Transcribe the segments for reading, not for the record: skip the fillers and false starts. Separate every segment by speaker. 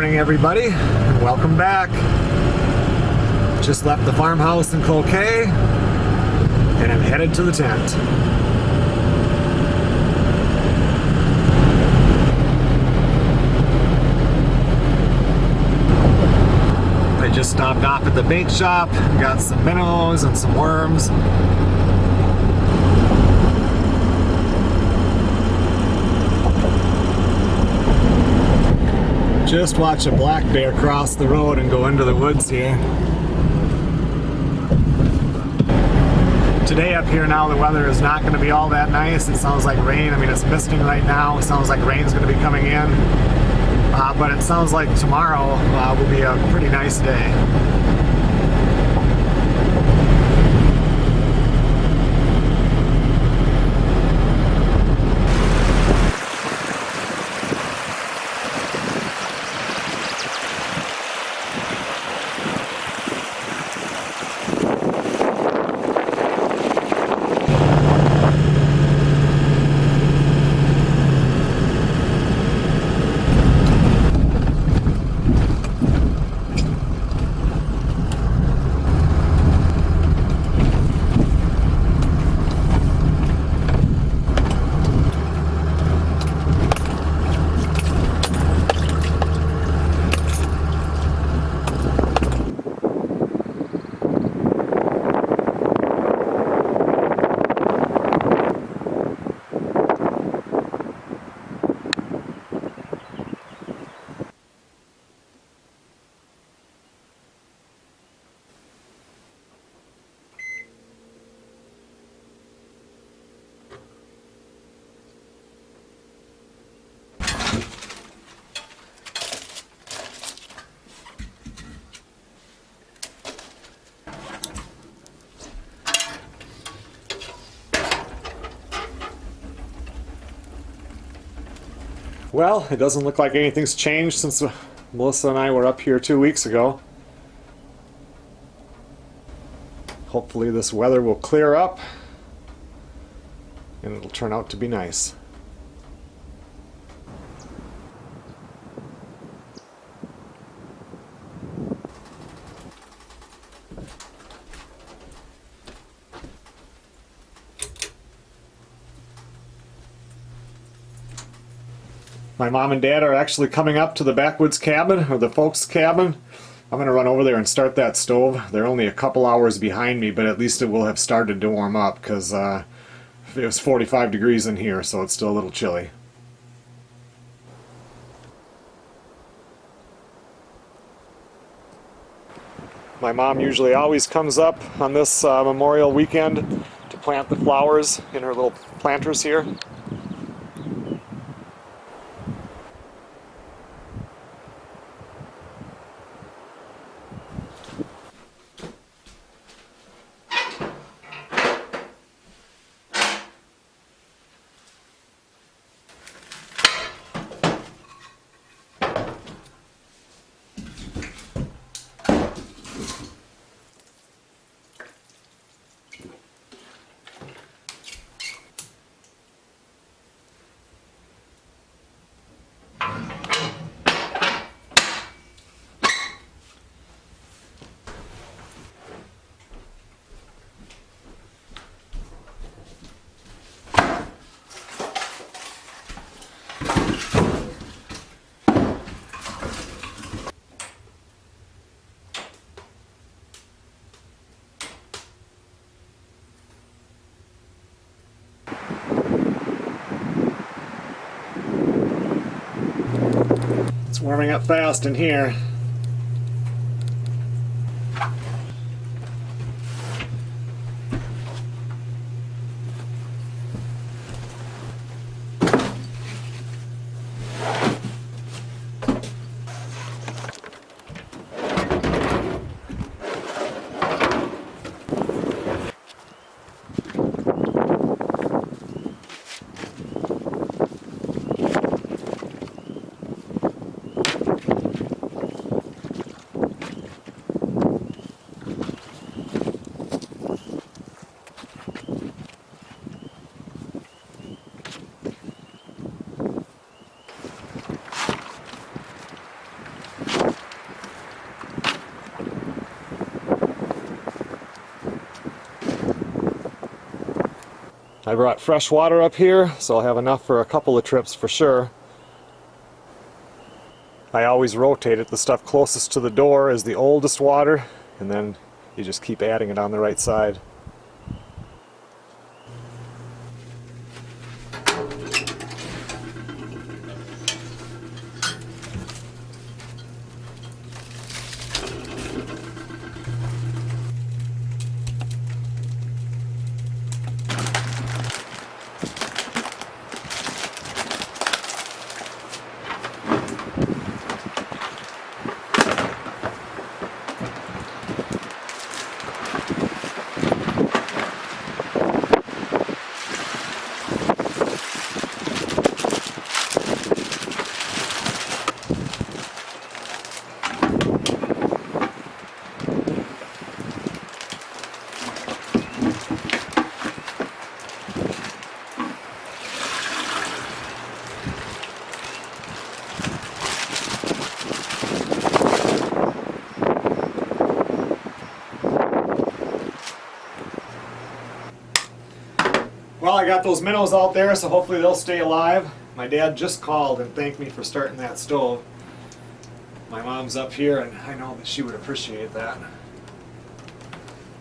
Speaker 1: morning, everybody, and welcome back. Just left the farmhouse in Cloquet, and I'm headed to the tent. I just stopped off at the bait shop, got some minnows and some worms. Just watch a black bear cross the road and go into the woods here. Today up here now, the weather is not going to be all that nice. It sounds like rain. I mean, it's misting right now. It sounds like rain's going to be coming in. But it sounds like tomorrow will be a pretty nice day. Well, it doesn't look like anything's changed since Melissa and I were up here 2 weeks ago. Hopefully this weather will clear up and it'll turn out to be nice. My mom and dad are actually coming up to the backwoods cabin, or the folks' cabin. I'm going to run over there and start that stove. They're only a couple hours behind me, but at least it will have started to warm up, because it was 45 degrees in here, so it's still a little chilly. My mom usually always comes up on this Memorial weekend to plant the flowers in her little planters here. It's warming up fast in here. I brought fresh water up here, so I'll have enough for a couple of trips for sure. I always rotate it. The stuff closest to the door is the oldest water, and then you just keep adding it on the right side. Well, I got those minnows out there, so hopefully they'll stay alive. My dad just called and thanked me for starting that stove. My mom's up here, and I know that she would appreciate that.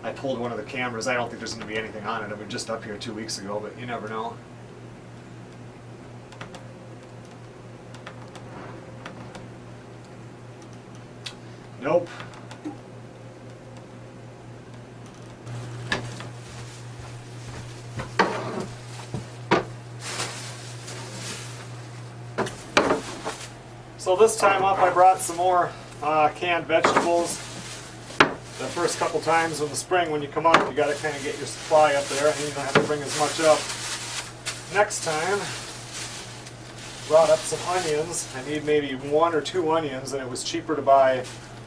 Speaker 1: I pulled one of the cameras. I don't think there's going to be anything on it. I was just up here 2 weeks ago, but you never know. Nope. So this time up I brought some more canned vegetables. The first couple times in the spring when you come up, you got to kind of get your supply up there, and you don't have to bring as much up. Next time, brought up some onions. I need maybe 1 or 2 onions, and it was cheaper to buy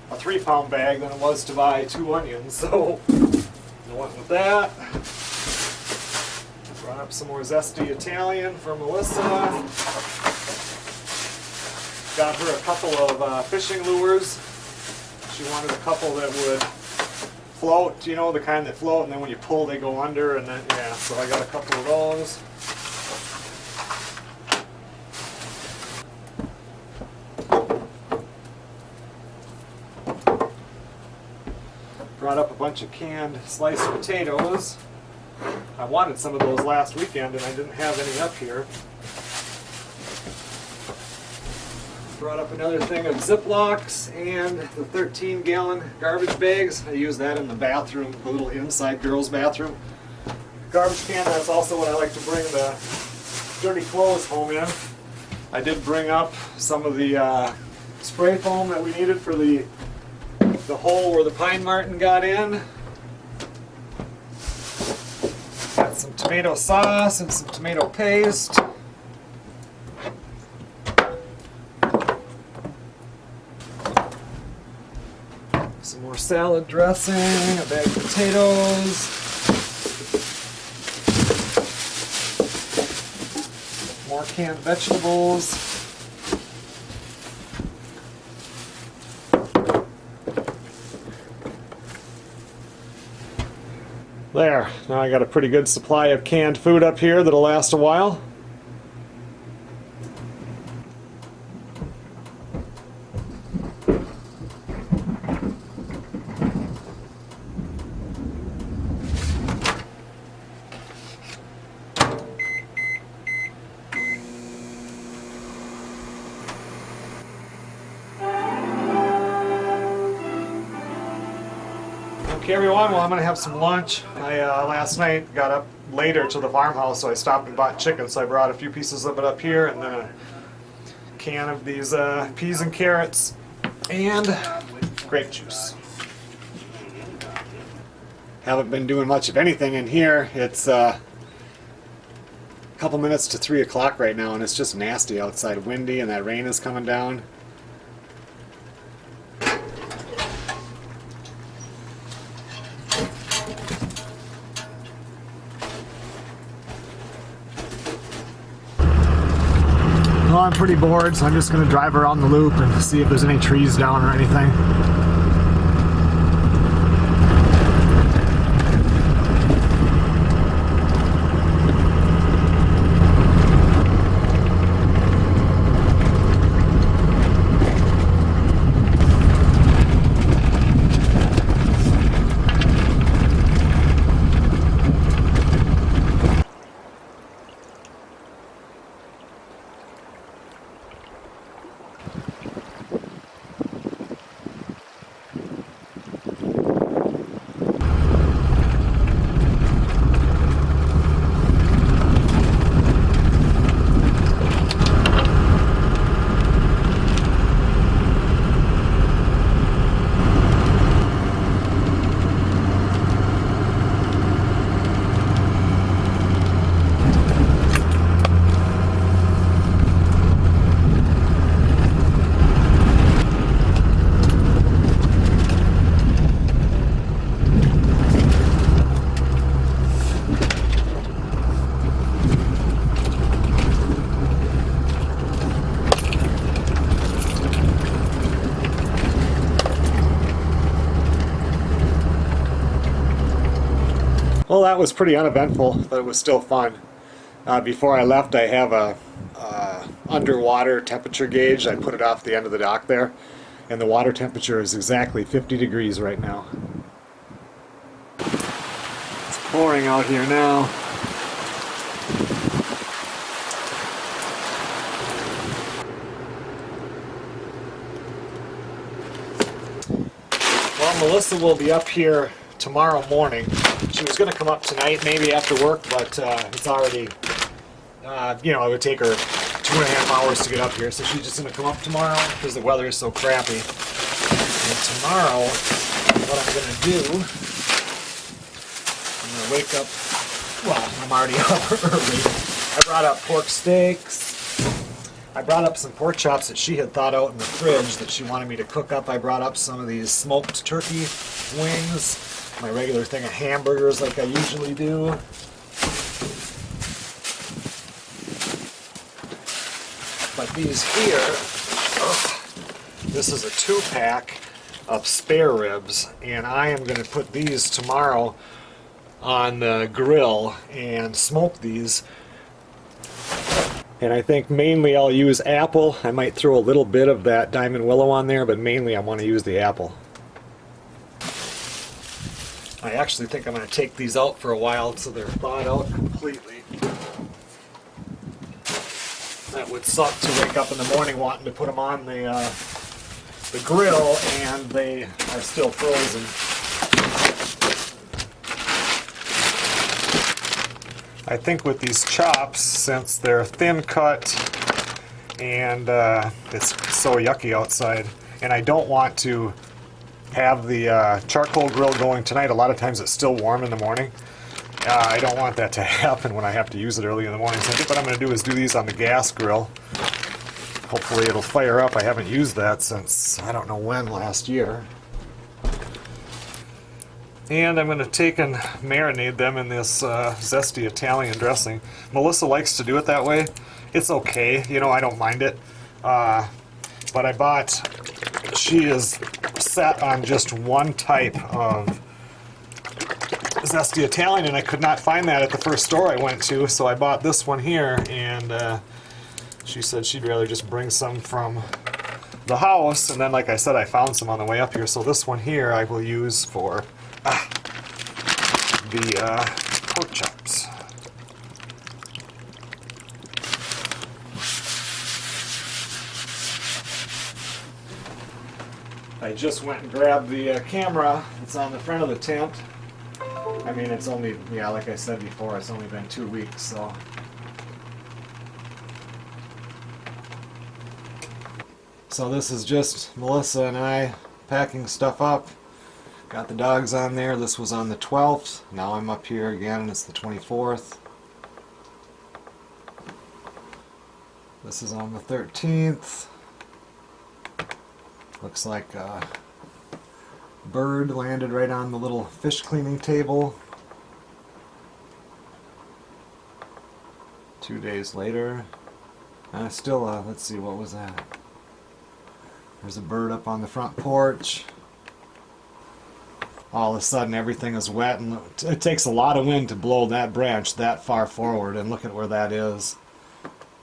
Speaker 1: a 3-pound bag than it was to buy 2 onions, so I went with that. Brought up some more zesty Italian for Melissa. Got her a couple of fishing lures. She wanted a couple that would float, you know, the kind that float, and then when you pull they go under, and then, yeah, so I got a couple of those. Brought up a bunch of canned sliced potatoes. I wanted some of those last weekend, and I didn't have any up here. Brought up another thing of Ziplocs and the 13-gallon garbage bags. I use that in the bathroom, the little inside girls' bathroom garbage can. That's also what I like to bring the dirty clothes home in. I did bring up some of the spray foam that we needed for the hole where the pine marten got in. Got some tomato sauce and some tomato paste. Some more salad dressing, a bag of potatoes, more canned vegetables, there. Now I got a pretty good supply of canned food up here that'll last a while. Okay everyone, well I'm going to have some lunch. I last night got up later to the farmhouse, so I stopped and bought chicken, so I brought a few pieces of it up here, and then a can of these peas and carrots, and grape juice. Haven't been doing much of anything in here. It's a couple minutes to 3 o'clock right now, and it's just nasty outside, windy, and that rain is coming down. Well, I'm pretty bored, so I'm just going to drive around the loop and see if there's any trees down or anything. Well, that was pretty uneventful, but it was still fun. Before I left, I have a underwater temperature gauge. I put it off the end of the dock there, and the water temperature is exactly 50 degrees right now. It's pouring out here now. Well, Melissa will be up here tomorrow morning. She was going to come up tonight, maybe after work, but it's already, you know, it would take her 2.5 hours to get up here, so she's just going to come up tomorrow because the weather is so crappy. And tomorrow, what I'm going to do, I'm going to wake up, well, I'm already up early. I brought up pork steaks. I brought up some pork chops that she had thawed out in the fridge that she wanted me to cook up. I brought up some of these smoked turkey wings, my regular thing of hamburgers like I usually do. But these here, this is a 2-pack of spare ribs, and I am going to put these tomorrow on the grill and smoke these. And I think mainly I'll use apple. I might throw a little bit of that Diamond Willow on there, but mainly I want to use the apple. I actually think I'm going to take these out for a while so they're thawed out completely. That would suck to wake up in the morning wanting to put them on the grill and they are still frozen. I think with these chops, since they're thin cut and it's so yucky outside, and I don't want to have the charcoal grill going tonight. A lot of times it's still warm in the morning. I don't want that to happen when I have to use it early in the morning. So I think what I'm going to do is do these on the gas grill. Hopefully it'll fire up. I haven't used that since I don't know when last year. And I'm going to take and marinate them in this zesty Italian dressing. Melissa likes to do it that way. It's okay, you know, I don't mind it. But I bought, she is set on just one type of zesty Italian, and I could not find that at the first store I went to, so I bought this one here, and she said she'd rather just bring some from the house, and then like I said, I found some on the way up here, so this one here I will use for the pork chops. I just went and grabbed the camera. It's on the front of the tent. I mean, it's only, yeah, like I said before, it's only been 2 weeks, so. So this is just Melissa and I packing stuff up. Got the dogs on there. This was on the 12th. Now I'm up here again. It's the 24th. This is on the 13th. Looks like a bird landed right on the little fish cleaning table. 2 days later. Still, let's see, what was that? There's a bird up on the front porch. All of a sudden everything is wet, and it takes a lot of wind to blow that branch that far forward, and look at where that is.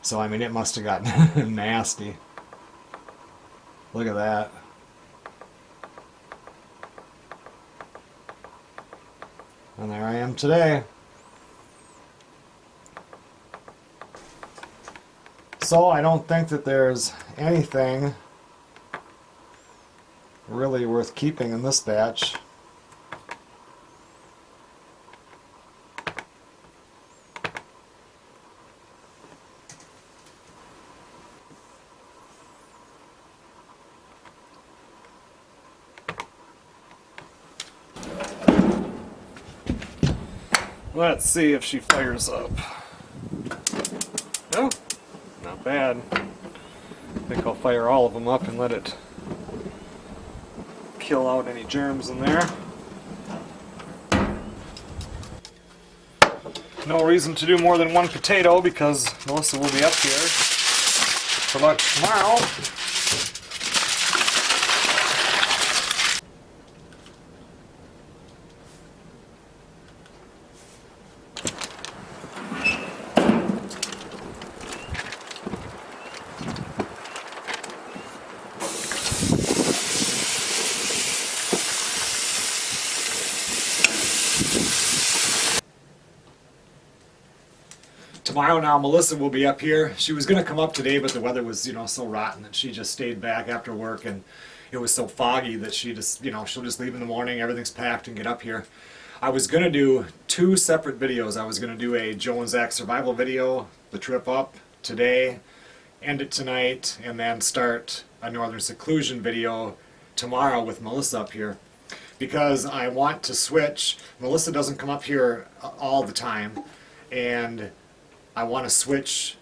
Speaker 1: So I mean, it must have gotten nasty. Look at that. And there I am today. So I don't think that there's anything really worth keeping in this batch. Let's see if she fires up. No, not bad. I think I'll fire all of them up and let it kill out any germs in there. No reason to do more than one potato because Melissa will be up here for lunch tomorrow. tomorrow now Melissa will be up here. She was going to come up today, but the weather was, so rotten that she just stayed back after work, and it was so foggy that she just, she'll just leave in the morning, everything's packed, and get up here. I was going to do 2 separate videos. I was going to do a Joe and Zach survival video, the trip up today, end it tonight, and then start a Northern Seclusion video tomorrow with Melissa up here. Because I want to switch. Melissa doesn't come up here all the time, and I want to switch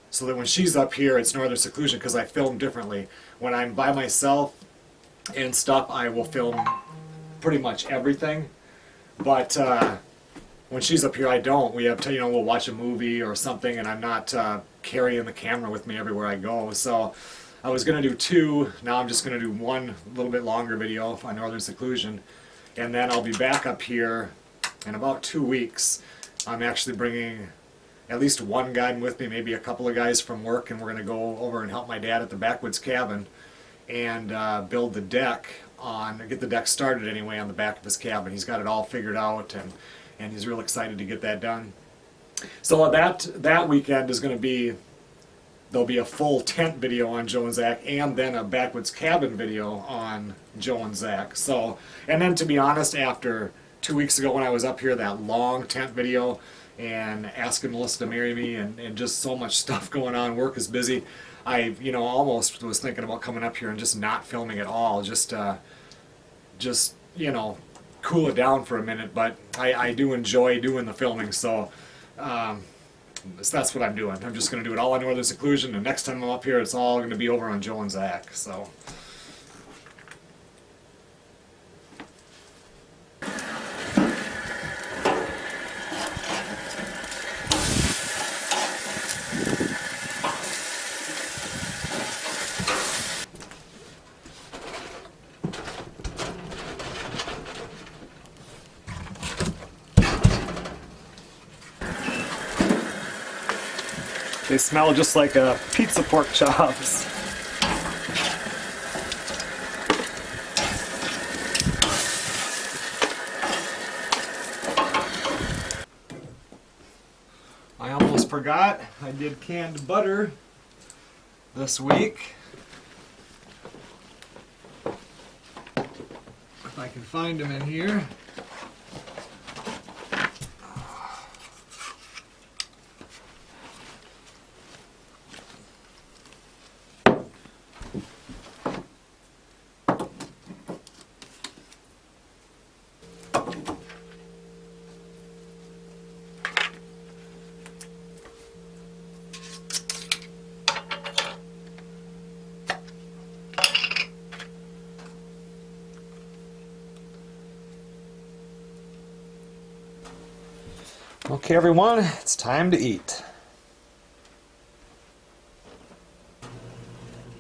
Speaker 1: so that when she's up here it's Northern Seclusion, because I film differently. When I'm by myself and stuff, I will film pretty much everything, but when she's up here I don't. We have we'll watch a movie or something, and I'm not carrying the camera with me everywhere I go. So I was going to do 2, now I'm just going to do 1 a little bit longer video on Northern Seclusion, and then I'll be back up here in about 2 weeks. I'm actually bringing at least 1 guide with me, maybe a couple of guys from work, and we're going to go over and help my dad at the backwoods cabin and build the deck get the deck started anyway on the back of his cabin. He's got it all figured out, and he's real excited to get that done. So that weekend is going to be, there'll be a full tent video on Joe and Zach, and then a backwoods cabin video on Joe and Zach. So, and then to be honest, after 2 weeks ago when I was up here, that long tent video and asking Melissa to marry me, and just so much stuff going on, work is busy, I almost was thinking about coming up here and just not filming at all, just cool it down for a minute. But I do enjoy doing the filming, so that's what I'm doing. I'm just going to do it all on Northern Seclusion, and next time I'm up here it's all going to be over on Joe and Zach. So they smell just like pizza pork chops. I almost forgot, I did canned butter this week. If I can find them in here. Okay everyone, it's time to eat.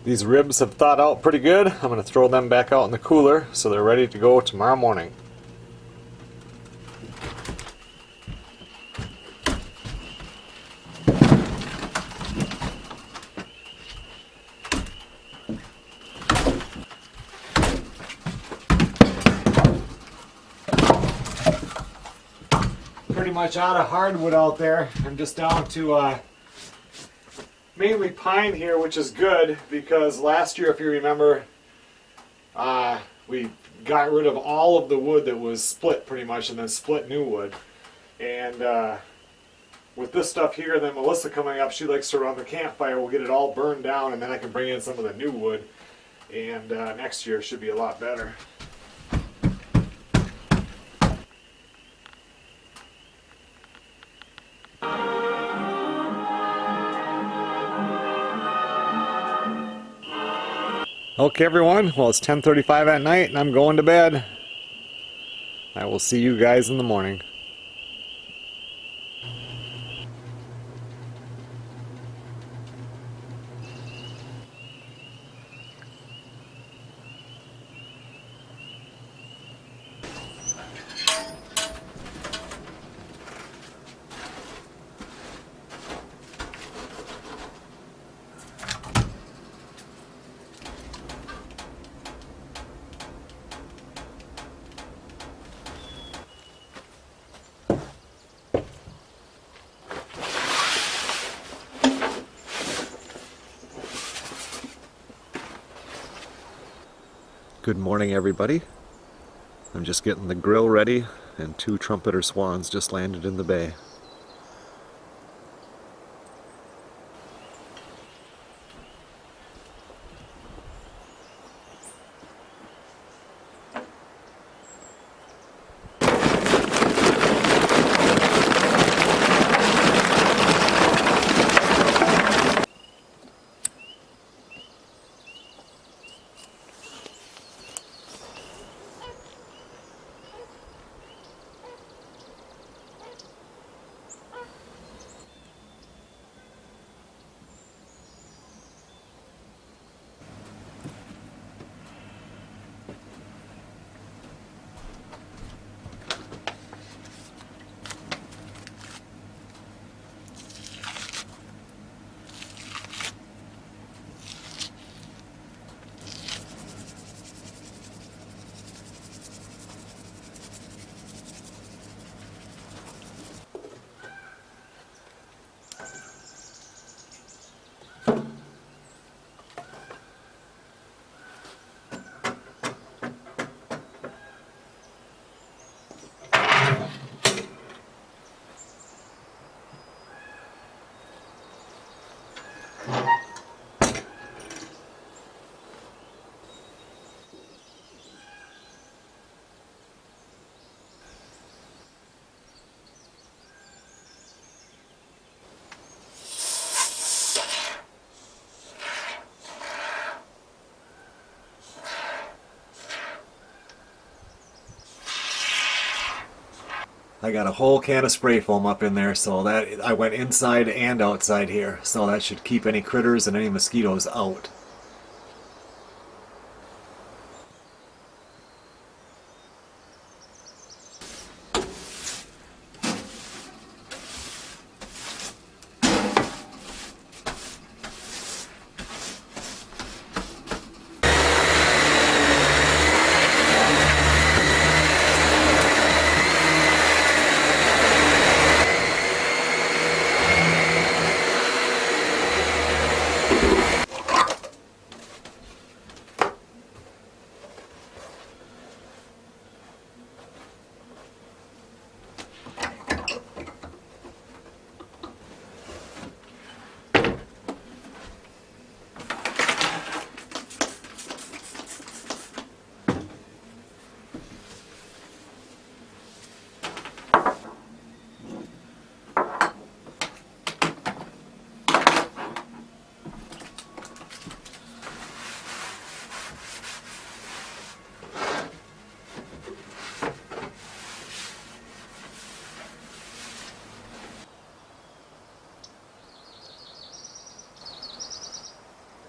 Speaker 1: These ribs have thawed out pretty good. I'm going to throw them back out in the cooler so they're ready to go tomorrow morning. Pretty much out of hardwood out there. I'm just down to mainly pine here, which is good because last year, if you remember, we got rid of all of the wood that was split pretty much, and then split new wood. And with this stuff here, then Melissa coming up, she likes to run the campfire. We'll get it all burned down, and then I can bring in some of the new wood, and next year should be a lot better. Okay everyone, well it's 10:35 at night and I'm going to bed. I will see you guys in the morning.
Speaker 2: Good morning, everybody. I'm just getting the grill ready, and 2 trumpeter swans just landed in the bay. I got a whole can of spray foam up in there, so that I went inside and outside here, so that should keep any critters and any mosquitoes out.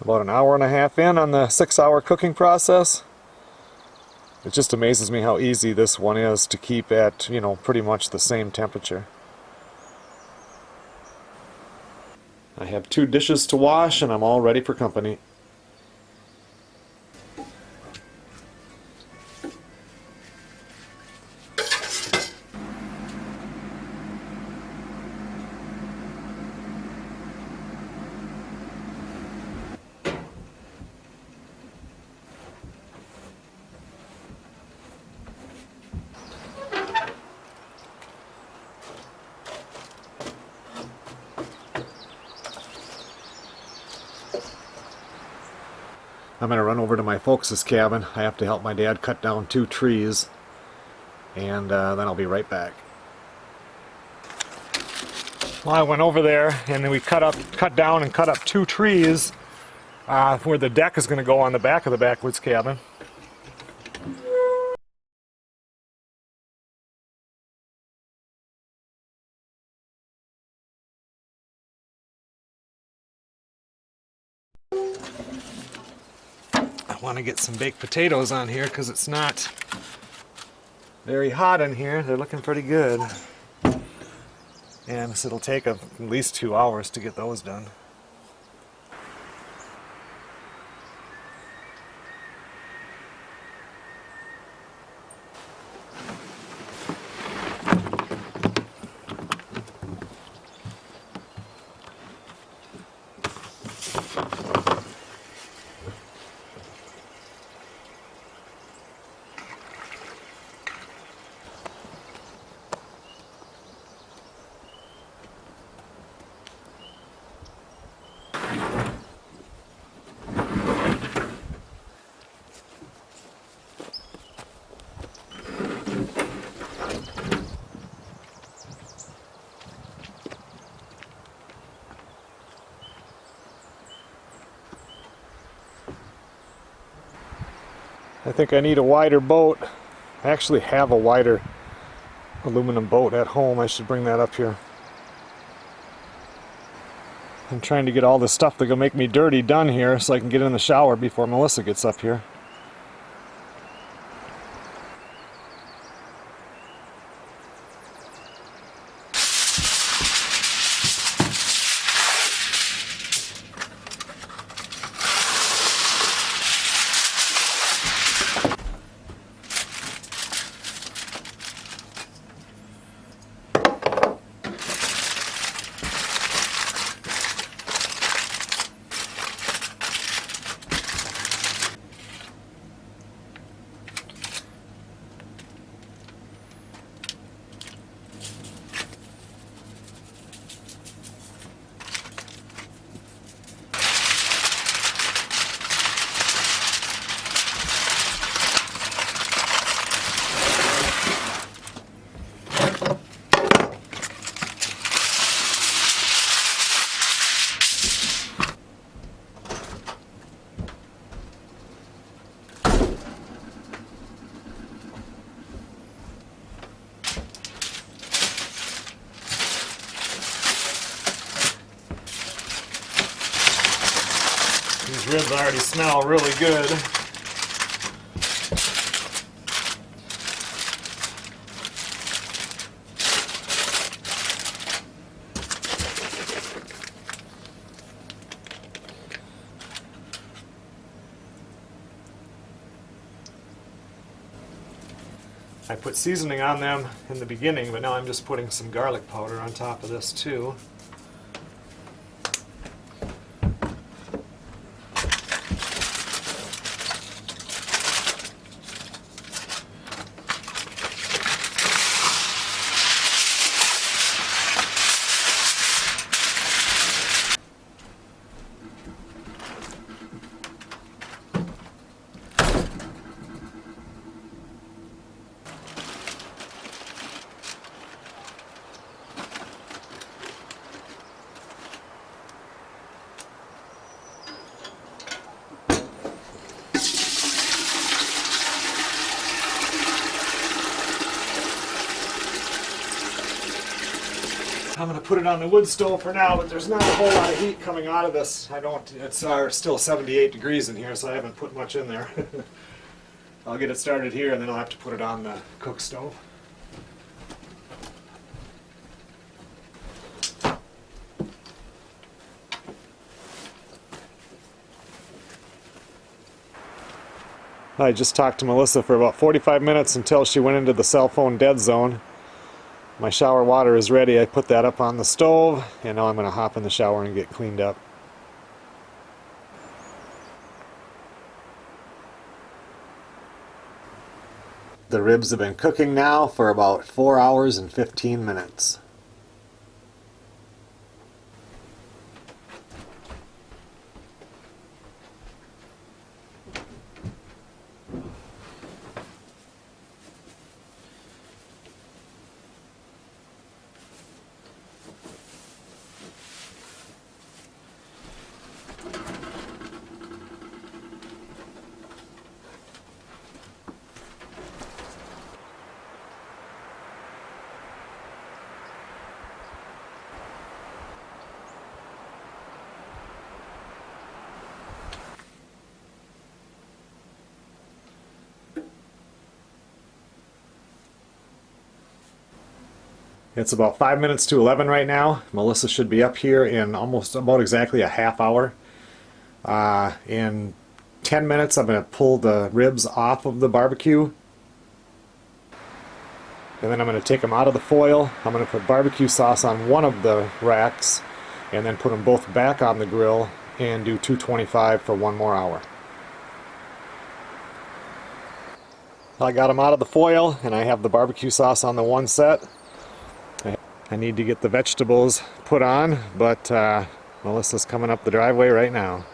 Speaker 2: About an hour and a half in on the 6-hour cooking process. It just amazes me how easy this one is to keep at, pretty much the same temperature. I have 2 dishes to wash and I'm all ready for company. I'm going to run over to my folks' cabin. I have to help my dad cut down 2 trees, and then I'll be right back. Well, I went over there, and then we cut down and cut up 2 trees where the deck is going to go on the back of the backwoods cabin. I want to get some baked potatoes on here because it's not very hot in here. They're looking pretty good. And so it'll take at least 2 hours to get those done. I think I need a wider boat. I actually have a wider aluminum boat at home. I should bring that up here. I'm trying to get all the stuff that will make me dirty done here so I can get in the shower before Melissa gets up here. These ribs already smell really good. I put seasoning on them in the beginning, but now I'm just putting some garlic powder on top of this too. I'm going to put it on the wood stove for now, but there's not a whole lot of heat coming out of this. It's still 78 degrees in here, so I haven't put much in there. I'll get it started here, and then I'll have to put it on the cook stove. I just talked to Melissa for about 45 minutes until she went into the cell phone dead zone. My shower water is ready. I put that up on the stove, and now I'm going to hop in the shower and get cleaned up. The ribs have been cooking now for about 4 hours and 15 minutes. It's about 5 minutes to 11 right now. Melissa should be up here in about exactly a half hour. In 10 minutes, I'm going to pull the ribs off of the barbecue. And then I'm going to take them out of the foil. I'm going to put barbecue sauce on one of the racks and then put them both back on the grill and do 225 for 1 more hour. I got them out of the foil and I have the barbecue sauce on the one set. I need to get the vegetables put on, but Melissa's coming up the driveway right now.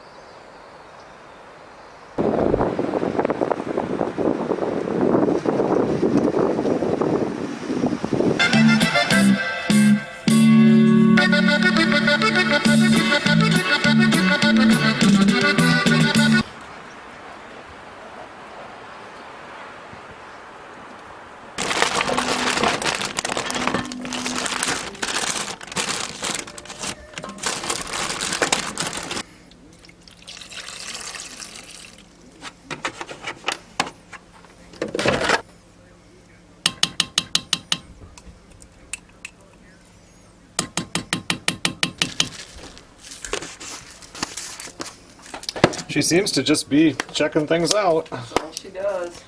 Speaker 2: She seems to just be checking things out.
Speaker 3: That's all she does.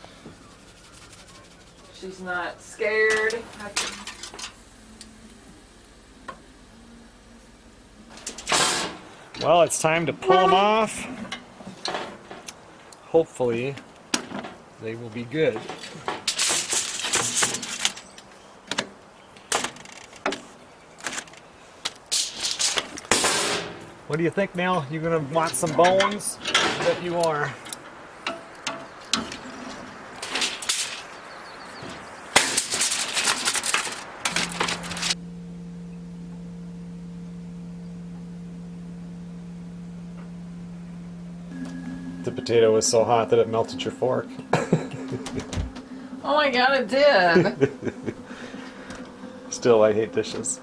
Speaker 3: She's not scared.
Speaker 2: Well, it's time to pull them off. Hopefully, they will be good. What do you think, Nell? You gonna want some bones? I bet you are. The potato was so hot that it melted your fork.
Speaker 3: Oh my god, it did.
Speaker 2: Still, I hate dishes.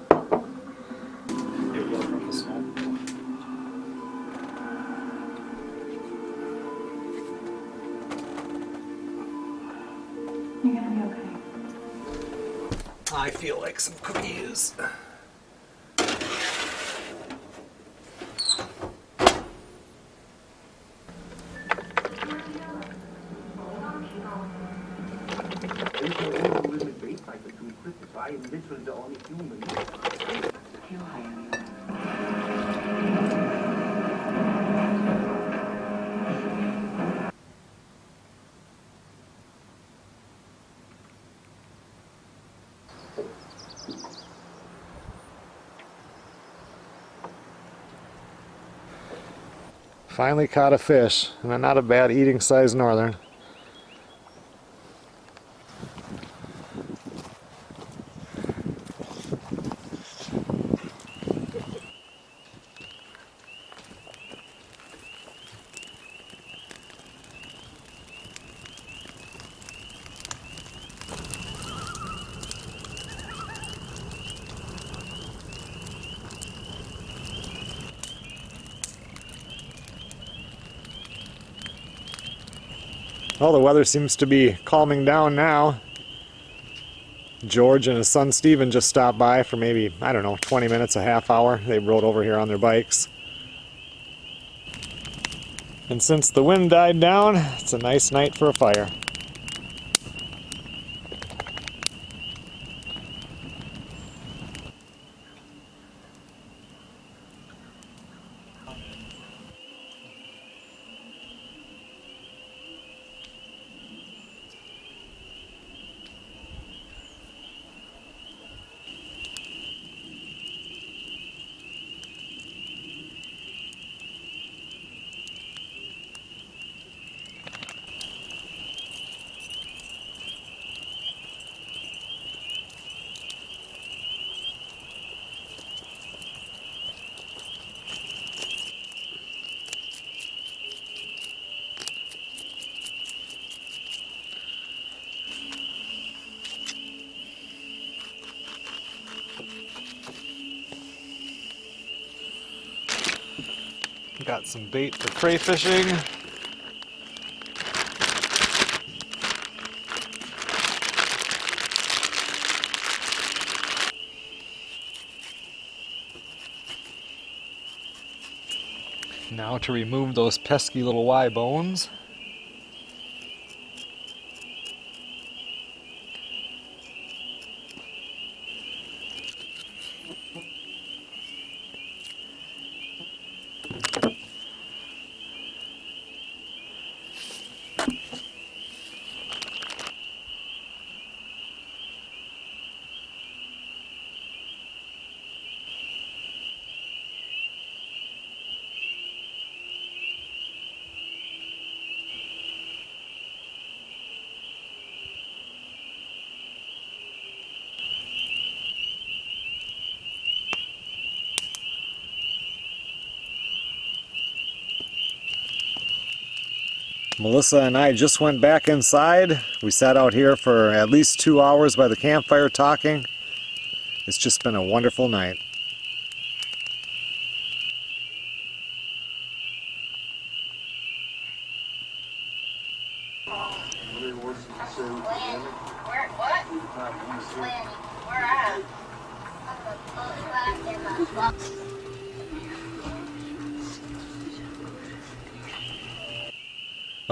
Speaker 4: You're gonna be okay.
Speaker 2: I feel like some cookies. Finally caught a fish, and not a bad eating size northern. Well, the weather seems to be calming down now. George and his son Steven just stopped by for maybe, I don't know, 20 minutes, a half hour. They rode over here on their bikes. And since the wind died down, it's a nice night for a fire. Got some bait for crayfishing. Now to remove those pesky little Y bones. Melissa and I just went back inside. We sat out here for at least 2 hours by the campfire talking. It's just been a wonderful night.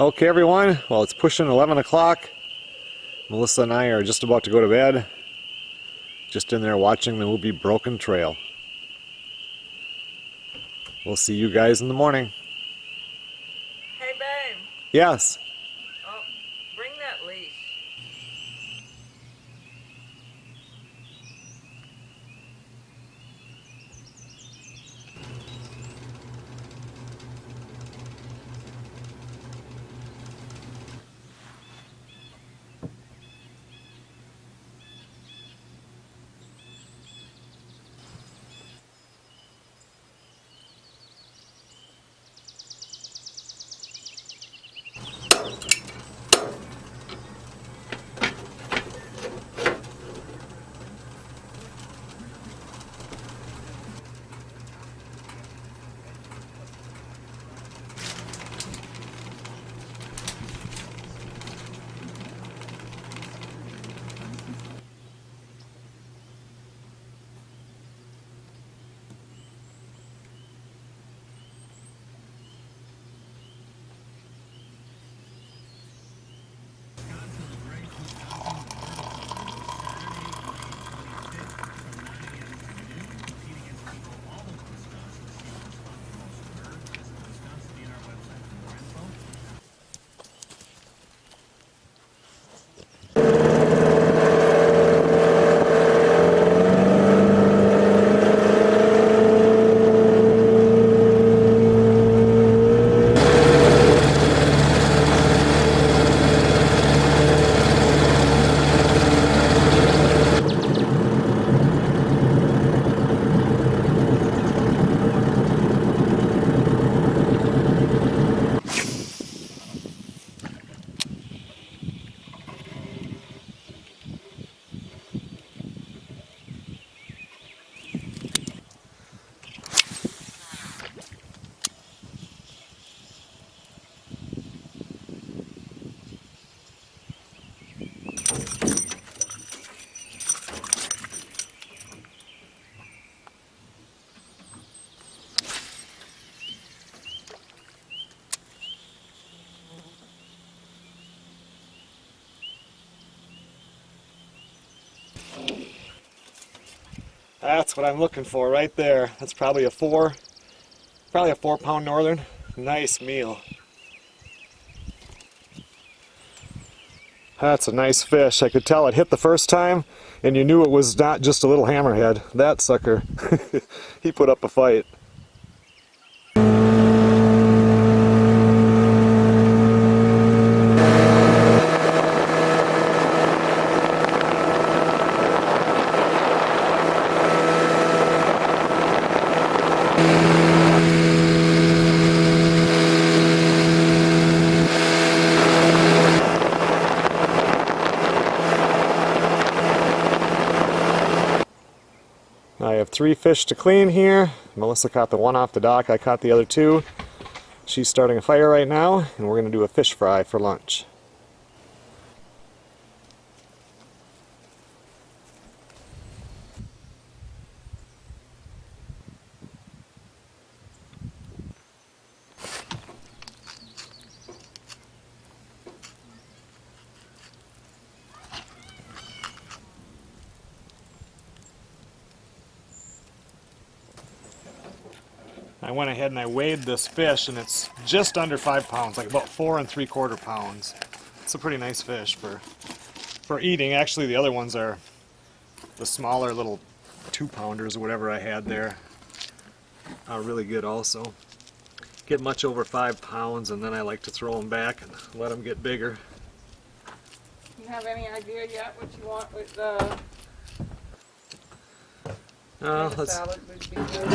Speaker 2: Okay, everyone. Well, it's pushing 11 o'clock. Melissa and I are just about to go to bed. Just in there watching the movie Broken Trail. We'll see you guys in the morning.
Speaker 3: Hey, babe.
Speaker 2: Yes.
Speaker 3: Oh, bring that leash.
Speaker 2: That's what I'm looking for right there. That's probably a 4-pound northern. Nice meal. That's a nice fish. I could tell it hit the first time, and you knew it was not just a little hammerhead. That sucker, he put up a fight. I have 3 fish to clean here. Melissa caught the one off the dock. I caught the other 2. She's starting a fire right now, and we're going to do a fish fry for lunch. I went ahead and I weighed this fish, and it's just under 5 pounds, like about 4 3/4 pounds. It's a pretty nice fish for eating. Actually, the other ones are the smaller little 2-pounders or whatever I had there. Are really good also. Get much over 5 pounds, and then I like to throw them back and let them get bigger.
Speaker 3: You have any idea yet what you want with the
Speaker 2: Let's.
Speaker 3: salad would be good?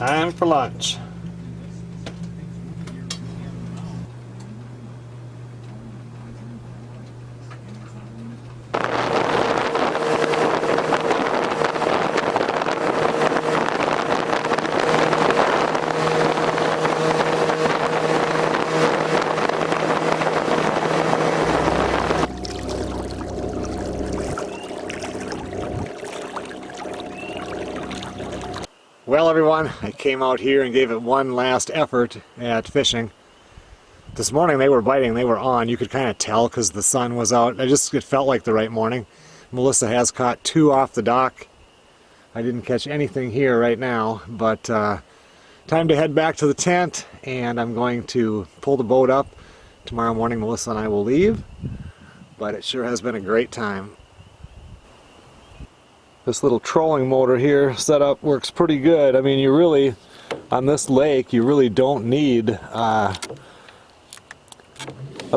Speaker 2: Time for lunch. Well, everyone, I came out here and gave it one last effort at fishing. This morning they were biting, they were on. You could kind of tell because the sun was out. It felt like the right morning. Melissa has caught 2 off the dock. I didn't catch anything here right now, but time to head back to the tent, and I'm going to pull the boat up. Tomorrow morning Melissa and I will leave, but it sure has been a great time. This little trolling motor here setup works pretty good. I mean, you really, on this lake, you really don't need a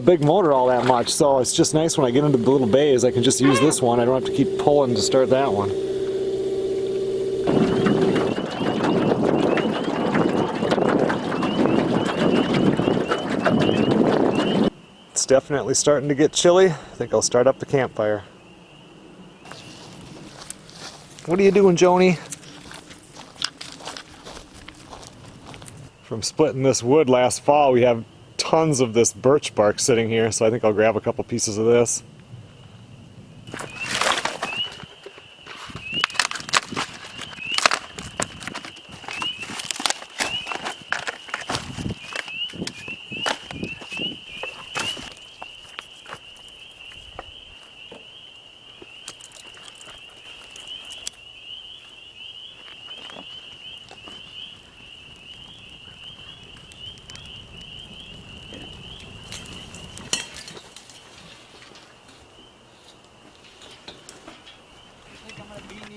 Speaker 2: big motor all that much. So it's just nice when I get into the little bays, I can just use this one. I don't have to keep pulling to start that one. It's definitely starting to get chilly. I think I'll start up the campfire. What are you doing, Joni? From splitting this wood last fall, we have tons of this birch bark sitting here, so I think I'll grab a couple pieces of this.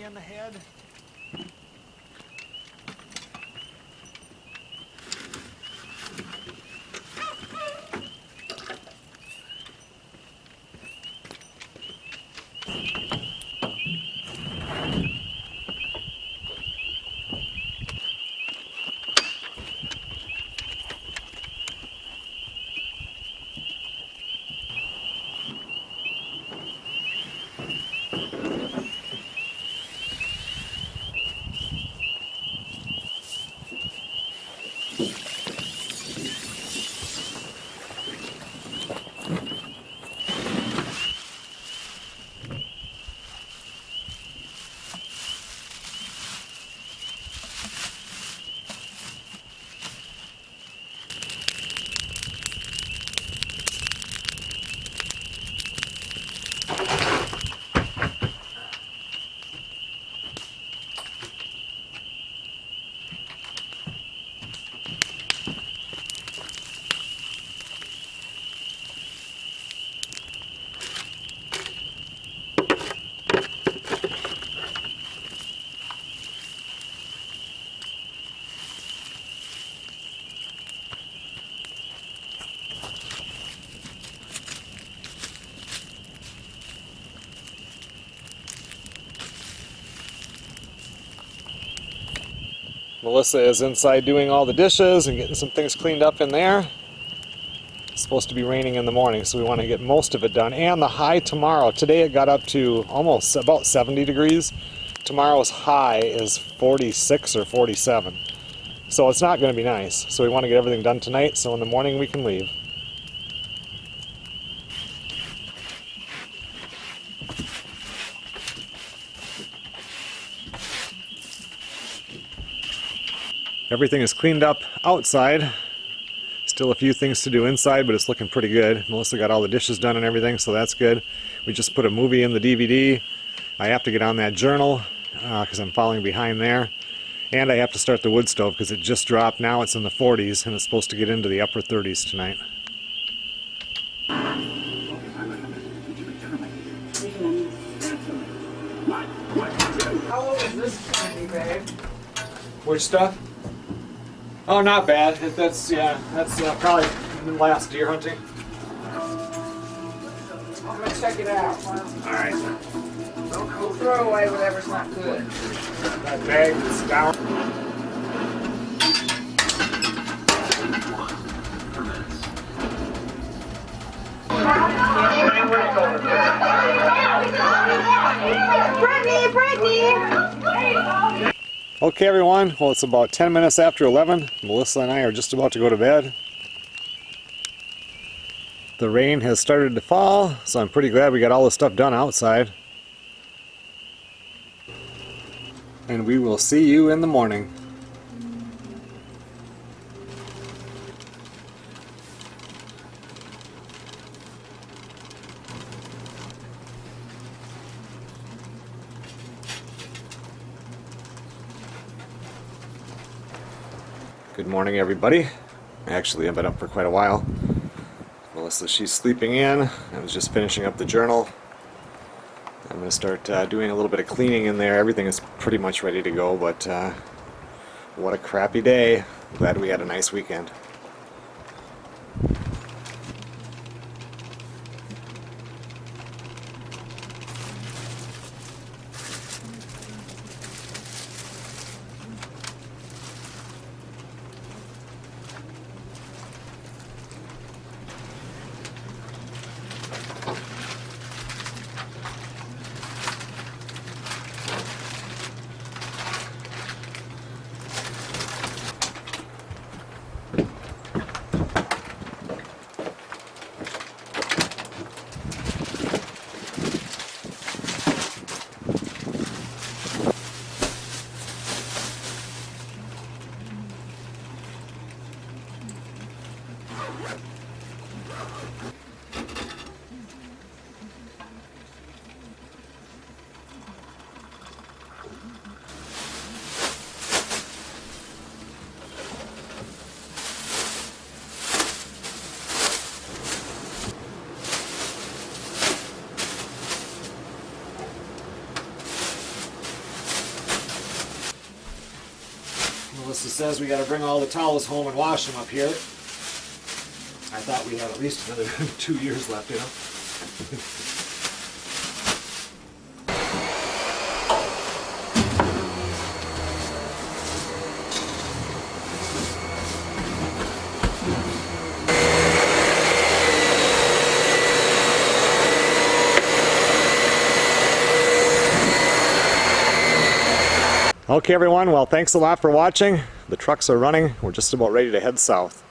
Speaker 2: In the head. Melissa is inside doing all the dishes and getting some things cleaned up in there. It's supposed to be raining in the morning, so we want to get most of it done. And the high tomorrow, today it got up to almost about 70 degrees. Tomorrow's high is 46 or 47. So it's not going to be nice. So we want to get everything done tonight, so in the morning we can leave. Everything is cleaned up outside. Still a few things to do inside, but it's looking pretty good. Melissa got all the dishes done and everything, so that's good. We just put a movie in the DVD. I have to get on that journal because I'm falling behind there. And I have to start the wood stove because it just dropped. Now it's in the 40s and it's supposed to get into the upper 30s tonight.
Speaker 3: How old is this candy, babe?
Speaker 1: Which stuff? Oh, not bad. That's probably the last deer hunting.
Speaker 3: I'm gonna check it out.
Speaker 1: All right.
Speaker 3: We'll throw away whatever's not good.
Speaker 1: That bag is down.
Speaker 2: Okay, everyone. Well, it's about 10 minutes after 11. Melissa and I are just about to go to bed. The rain has started to fall, so I'm pretty glad we got all the stuff done outside. And we will see you in the morning. Good morning, everybody. Actually, I've been up for quite a while. Melissa, she's sleeping in. I was just finishing up the journal. I'm going to start doing a little bit of cleaning in there. Everything is pretty much ready to go, but what a crappy day. Glad we had a nice weekend. Melissa says we got to bring all the towels home and wash them up here. I thought we had at least another 2 years left, you know. Okay, everyone, well, thanks a lot for watching. The trucks are running. We're just about ready to head south.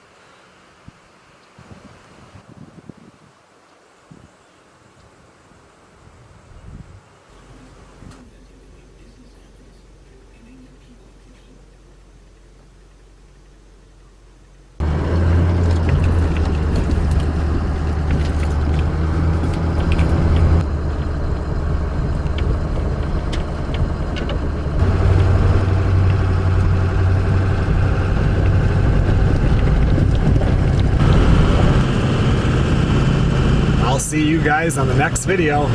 Speaker 2: See you guys on the next video.